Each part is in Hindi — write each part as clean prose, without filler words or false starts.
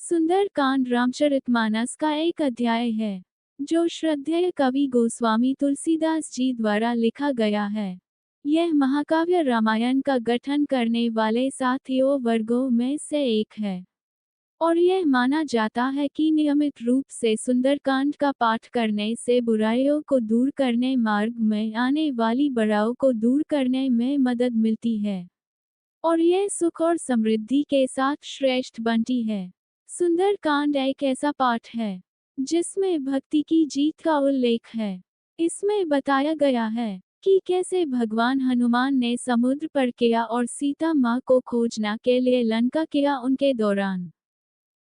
सुंदरकांड रामचरितमानस का एक अध्याय है, जो श्रद्धेय कवि गोस्वामी तुलसीदास जी द्वारा लिखा गया है। यह महाकाव्य रामायण का गठन करने वाले 7 वर्गों में से एक है, और यह माना जाता है कि नियमित रूप से सुंदरकांड का पाठ करने से बुराइयों को दूर करने, मार्ग में आने वाली बाधाओं को दूर करने में मदद मिलती है, और यह सुख और समृद्धि के साथ श्रेष्ठ बनती है। सुंदरकांड एक ऐसा पाठ है जिसमें भक्ति की जीत का उल्लेख है। इसमें बताया गया है कि कैसे भगवान हनुमान ने समुद्र पार किया और सीता माँ को खोजना के लिए लंका किया। उनके दौरान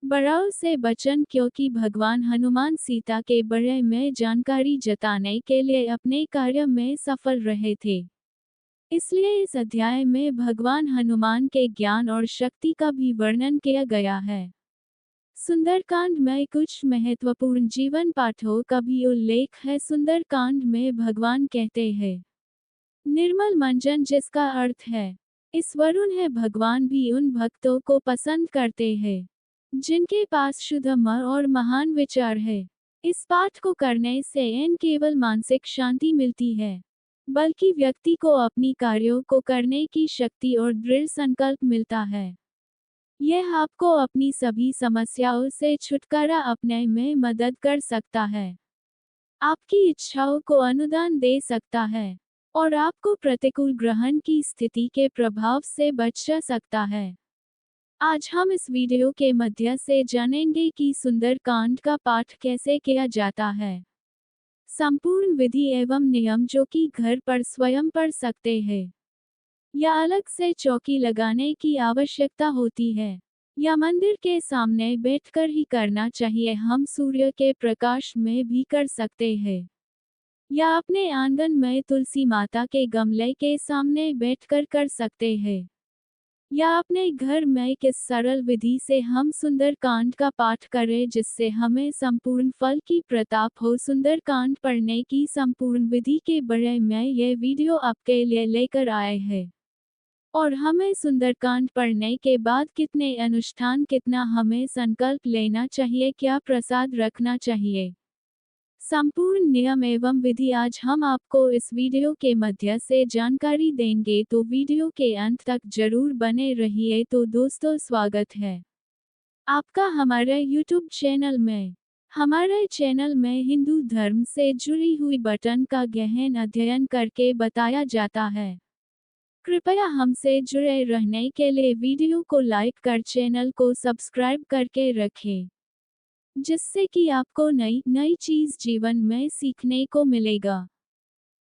बाधाओं से बचन, क्योंकि भगवान हनुमान सीता के बारे में जानकारी जताने के लिए अपने कार्य में सफल रहे थे। इसलिए इस अध्याय में भगवान हनुमान के ज्ञान और शक्ति का भी वर्णन किया गया है। सुंदरकांड में कुछ महत्वपूर्ण जीवन पाठों का भी उल्लेख है। सुंदरकांड में भगवान कहते हैं, निर्मल मंजन, जिसका अर्थ है ईश्वरुण है। भगवान भी उन भक्तों को पसंद करते हैं जिनके पास शुद्ध मन और महान विचार है। इस पाठ को करने से न केवल मानसिक शांति मिलती है, बल्कि व्यक्ति को अपनी कार्यों को करने की शक्ति और दृढ़ संकल्प मिलता है। यह आपको अपनी सभी समस्याओं से छुटकारा पाने में मदद कर सकता है, आपकी इच्छाओं को अनुदान दे सकता है, और आपको प्रतिकूल ग्रहण की स्थिति के प्रभाव से बचा सकता है। आज हम इस वीडियो के मध्य से जानेंगे कि सुंदरकांड का पाठ कैसे किया जाता है। संपूर्ण विधि एवं नियम जो कि घर पर स्वयं पढ़ सकते हैं, या अलग से चौकी लगाने की आवश्यकता होती है, या मंदिर के सामने बैठकर ही करना चाहिए। हम सूर्य के प्रकाश में भी कर सकते हैं, या अपने आंगन में तुलसी माता के गमले के सामने बैठकर कर सकते हैं, या अपने घर में किस सरल विधि से हम सुंदरकांड का पाठ करें जिससे हमें संपूर्ण फल की प्राप्ति हो। सुंदरकांड पढ़ने की संपूर्ण विधि के बारे में यह वीडियो आपके लिए लेकर आए हैं, और हमें सुंदरकांड पढ़ने के बाद कितने अनुष्ठान, कितना हमें संकल्प लेना चाहिए, क्या प्रसाद रखना चाहिए, संपूर्ण नियम एवं विधि आज हम आपको इस वीडियो के मध्य से जानकारी देंगे, तो वीडियो के अंत तक जरूर बने रहिए। तो दोस्तों, स्वागत है आपका हमारे YouTube चैनल में। हमारे चैनल में हिंदू धर्म से जुड़ी हुई बटन का गहन अध्ययन करके बताया जाता है। कृपया हमसे जुड़े रहने के लिए वीडियो को लाइक कर चैनल को सब्सक्राइब करके रखें, जिससे कि आपको नई चीज जीवन में सीखने को मिलेगा।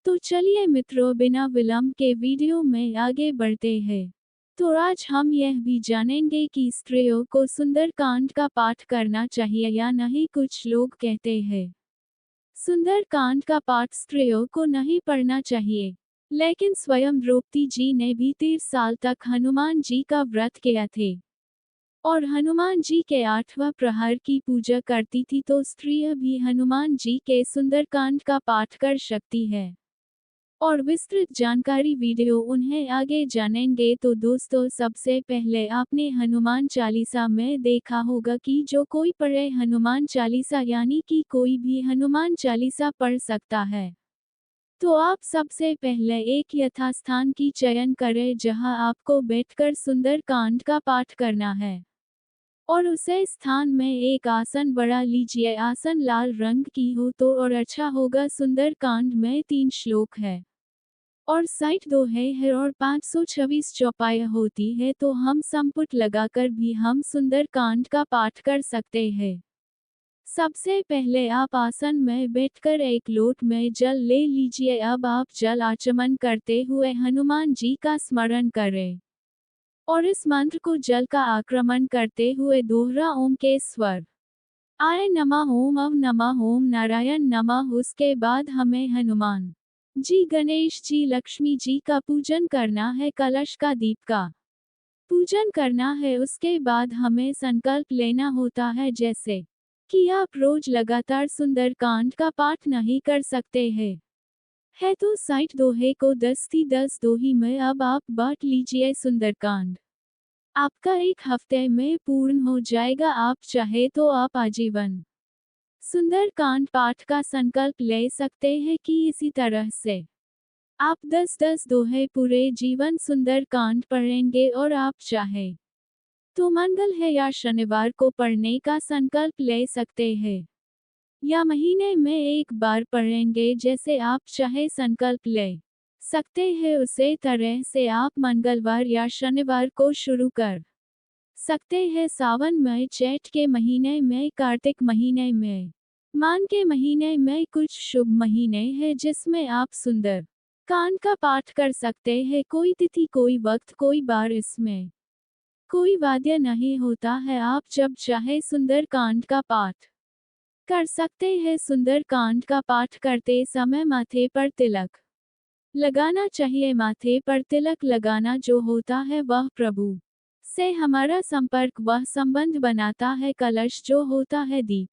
तो चलिए मित्रों, बिना विलंब के वीडियो में आगे बढ़ते हैं। तो आज हम यह भी जानेंगे कि स्त्रियों को सुंदरकांड का पाठ करना चाहिए या नहीं। कुछ लोग कहते हैं सुंदरकांड का पाठ स्त्रियों को नहीं पढ़ना चाहिए, लेकिन स्वयं द्रौपदी जी ने भी 30 साल तक हनुमान जी का व्रत किया थे, और हनुमान जी के 8वां प्रहर की पूजा करती थी। तो स्त्रियां भी हनुमान जी के सुंदरकांड का पाठ कर सकती है, और विस्तृत जानकारी वीडियो उन्हें आगे जानेंगे। तो दोस्तों, सबसे पहले आपने हनुमान चालीसा में देखा होगा कि जो कोई पढ़े हनुमान चालीसा, यानी कि कोई भी हनुमान चालीसा पढ़ सकता है। तो आप सबसे पहले एक यथास्थान की चयन करें जहां आपको बैठकर सुंदरकांड का पाठ करना है, और उसे स्थान में एक आसन बढ़ा लीजिए। आसन लाल रंग की हो तो और अच्छा होगा। सुंदरकांड में 3 श्लोक है, और साइड 2 है और 526 चौपाई होती है। तो हम संपुट लगाकर भी हम सुंदरकांड का पाठ कर सकते हैं। सबसे पहले आप आसन में बैठकर एक लोट में जल ले लीजिए। अब आप जल आचमन करते हुए हनुमान जी का स्मरण करें, और इस मंत्र को जल का आक्रमण करते हुए दोहरा ओम के स्वर आय नमः ओम, अव नमः ओम, नारायण नमः। उसके बाद हमें हनुमान जी, गणेश जी, लक्ष्मी जी का पूजन करना है, कलश का दीप का पूजन करना है। उसके बाद हमें संकल्प लेना होता है, जैसे कि आप रोज लगातार सुंदरकांड का पाठ नहीं कर सकते हैं, है तो साइट दोहे को 10 दोही में अब आप बांट लीजिए सुंदरकांड। आपका 1 हफ्ते में पूर्ण हो जाएगा, आप चाहे तो आप आजीवन सुंदरकांड पाठ का संकल्प ले सकते हैं कि इसी तरह से आप 10-10 दोहे पूरे जीवन सुंदरकांड पढ़ेंगे और आप चाहे तो मंगल है या शनिवार को पढ़ने का संकल्प ले सकते हैं, या महीने में 1 बार पढ़ेंगे, जैसे आप चाहे संकल्प ले सकते हैं। उसी तरह से आप मंगलवार या शनिवार को शुरू कर सकते हैं। सावन में, चैत के महीने में, कार्तिक महीने में, मान के महीने में कुछ शुभ महीने हैं जिसमें आप सुंदर कांड का पाठ कर सकते हैं। कोई तिथि, कोई वक्त, कोई बार, इसमें कोई वाद्य नहीं होता है। आप जब चाहे सुंदर कांड का पाठ कर सकते हैं। सुंदर कांड का पाठ करते समय माथे पर तिलक लगाना चाहिए। माथे पर तिलक लगाना जो होता है वह प्रभु से हमारा संपर्क, वह संबंध बनाता है। कलश जो होता है, दीप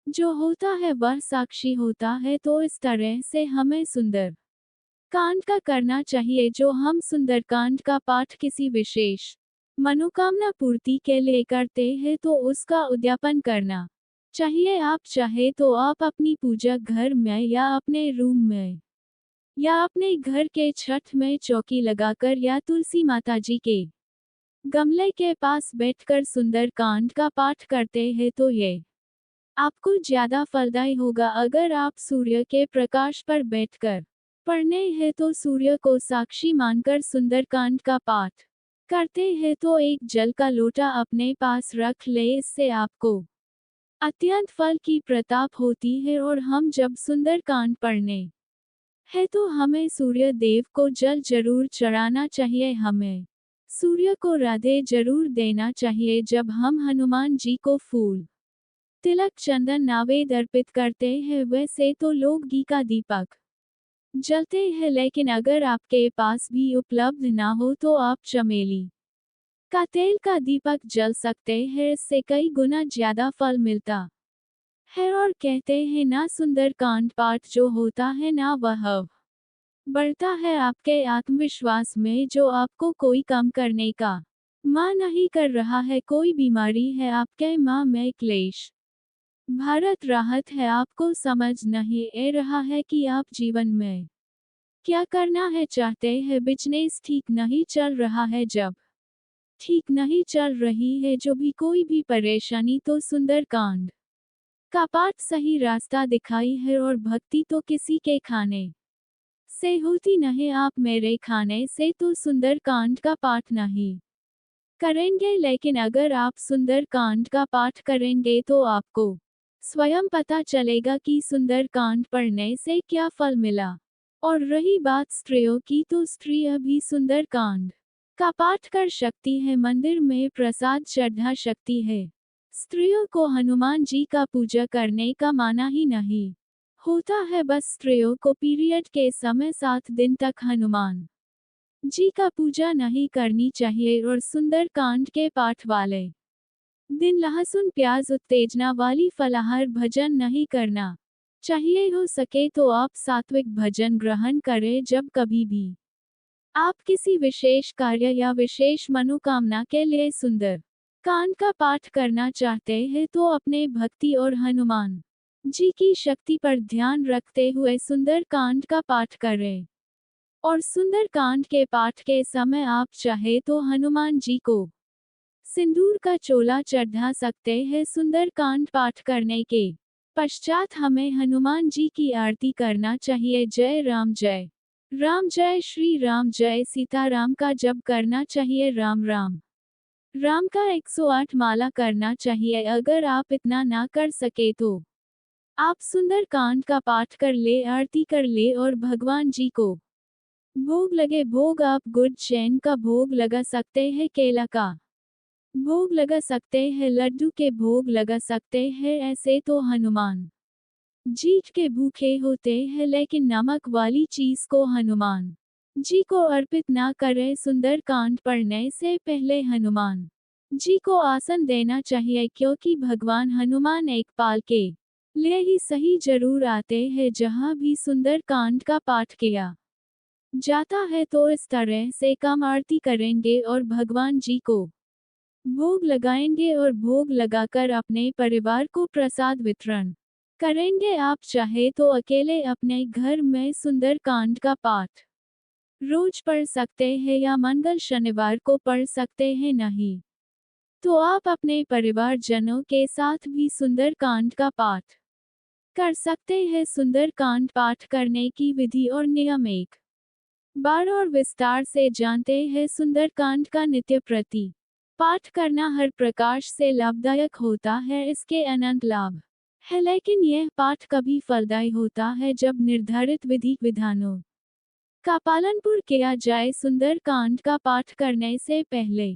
जो होता है, वह साक्षी होता है। तो इस तरह से हमें सुंदर कांड का करना चाहिए। जो हम सुंदरकांड का पाठ किसी विशेष मनोकामना पूर्ति के लिए करते हैं तो उसका उद्यापन करना चाहिए। आप चाहे तो आप अपनी पूजा घर में या अपने रूम में या अपने घर के छत में चौकी लगाकर या तुलसी माता जी के गमले के पास बैठकर सुंदरकांड का पाठ करते हैं तो ये आपको ज्यादा फलदायी होगा। अगर आप सूर्य के प्रकाश पर बैठकर पढ़ने हैं तो सूर्य को साक्षी मानकर सुंदरकांड का पाठ करते हैं तो एक जल का लोटा अपने पास रख ले। इससे आपको अत्यंत फल की प्रताप होती है। और हम जब सुंदरकांड पढ़ने है तो हमें सूर्य देव को जल जरूर चढ़ाना चाहिए। हमें सूर्य को राधे जरूर देना चाहिए। जब हम हनुमान जी को फूल, तिलक, चंदन, नैवेद्य अर्पित करते हैं, वैसे तो लोग घी का दीपक जलते हैं, लेकिन अगर आपके पास भी उपलब्ध ना हो तो आप चमेली का तेल का दीपक जल सकते हैं। इससे कई गुना ज्यादा फल मिलता है। और कहते हैं ना, सुंदरकांड पाठ जो होता है ना, वह बढ़ता है आपके आत्मविश्वास में। जो आपको कोई काम करने का मन नहीं कर रहा है, कोई बीमारी है आपके माँ में, क्लेश भारत राहत है, आपको समझ नहीं आ रहा है कि आप जीवन में क्या करना है चाहते हैं, बिजनेस ठीक नहीं चल रहा है, जब ठीक नहीं चल रही है जो भी कोई भी परेशानी, तो सुंदरकांड का पाठ सही रास्ता दिखाई है। और भक्ति तो किसी के खाने से होती नहीं। आप मेरे खाने से तो सुंदरकांड का पाठ नहीं करेंगे, लेकिन अगर आप सुंदरकांड का पाठ करेंगे तो आपको स्वयं पता चलेगा कि सुंदरकांड पढ़ने से क्या फल मिला। और रही बात स्त्रियों की, तो स्त्रियां भी सुंदरकांड का पाठ कर सकती है। मंदिर में प्रसाद चढ़ा सकती है। स्त्रियों को हनुमान जी का पूजा करने का माना ही नहीं होता है। बस स्त्रियों को पीरियड के समय 7 दिन तक हनुमान जी का पूजा नहीं करनी चाहिए। और सुंदरकांड के पाठ वाले दिन लहसुन, प्याज, उत्तेजना वाली फलाहार भोजन नहीं करना चाहिए। हो सके तो आप सात्विक भोजन ग्रहण करें। जब कभी भी आप किसी विशेष कार्य या विशेष मनोकामना के लिए सुंदर कांड का पाठ करना चाहते हैं तो अपने भक्ति और हनुमान जी की शक्ति पर ध्यान रखते हुए सुंदर कांड का पाठ करें। और सुंदर कांड के पाठ के समय आप चाहे तो हनुमान जी को सिंदूर का चोला चढ़ा सकते हैं। सुंदर कांड पाठ करने के पश्चात हमें हनुमान जी की आरती करना चाहिए। जय राम, जय राम, जय श्री राम, जय सीताराम का जप करना चाहिए। राम राम राम का 108 माला करना चाहिए। अगर आप इतना ना कर सके तो आप सुंदर कांड का पाठ कर ले, आरती कर ले और भगवान जी को भोग लगे। भोग आप गुड़ चैन का भोग लगा सकते हैं, केला का भोग लगा सकते हैं, लड्डू के भोग लगा सकते हैं। ऐसे तो हनुमान जी के भूखे होते हैं, लेकिन नमक वाली चीज को हनुमान जी को अर्पित ना करें। सुंदर कांड पढ़ने से पहले हनुमान जी को आसन देना चाहिए, क्योंकि भगवान हनुमान एक पाल के लिए ही सही जरूर आते हैं। जहाँ भी सुंदर कांड का पाठ किया जाता है तो इस तरह से कम आरती करेंगे और भगवान जी को भोग लगाएंगे और भोग लगाकर अपने परिवार को प्रसाद वितरण करेंगे। आप चाहे तो अकेले अपने घर में सुंदरकांड का पाठ रोज पढ़ सकते हैं या मंगल शनिवार को पढ़ सकते हैं। नहीं तो आप अपने परिवारजनों के साथ भी सुंदरकांड का पाठ कर सकते हैं। सुंदरकांड पाठ करने की विधि और नियम एक बार और विस्तार से जानते हैं। सुंदरकांड का नित्य प्रति पाठ करना हर प्रकार से लाभदायक होता है, इसके अनंत लाभ है, लेकिन यह पाठ कभी फलदायी होता है जब निर्धारित विधि विधानों का पालन पूर्ण किया जाए। सुंदरकांड का पाठ करने से पहले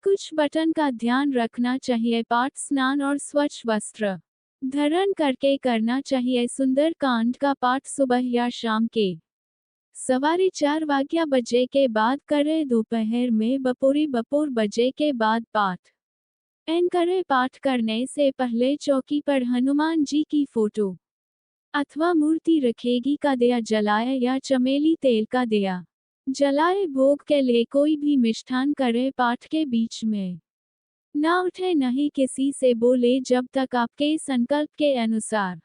कुछ बटन का ध्यान रखना चाहिए। पाठ स्नान और स्वच्छ वस्त्र धारण करके करना चाहिए। सुंदरकांड का पाठ सुबह या शाम के सवारी 4 बजे के बाद करें। दोपहर में बपोर बजे के बाद पाठ एन करें। पाठ करने से पहले चौकी पर हनुमान जी की फोटो अथवा मूर्ति रखेगी का दिया जलाए या चमेली तेल का दिया जलाए। भोग के लिए कोई भी मिष्ठान करे। पाठ के बीच में ना उठे, नहीं किसी से बोले जब तक आपके संकल्प के अनुसार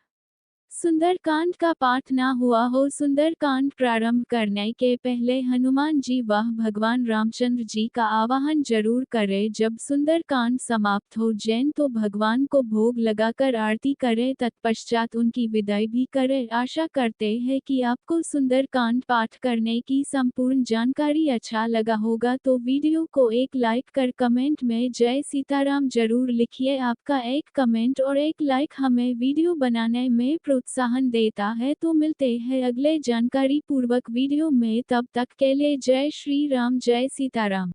सुंदरकांड का पाठ ना हुआ हो। सुंदरकांड प्रारंभ करने के पहले हनुमान जी व भगवान रामचंद्र जी का आवाहन जरूर करें। जब सुंदरकांड समाप्त हो जाए तो भगवान को भोग लगाकर आरती करें, तत्पश्चात उनकी विदाई भी करें। आशा करते हैं कि आपको सुंदरकांड पाठ करने की संपूर्ण जानकारी अच्छा लगा होगा, तो वीडियो को एक लाइक कर कमेंट में जय सीताराम जरूर लिखिए। आपका एक कमेंट और एक लाइक हमें वीडियो बनाने में प्रोत्साहन देता है। तो मिलते हैं अगले जानकारी पूर्वक वीडियो में, तब तक के लिए जय श्री राम, जय सीताराम।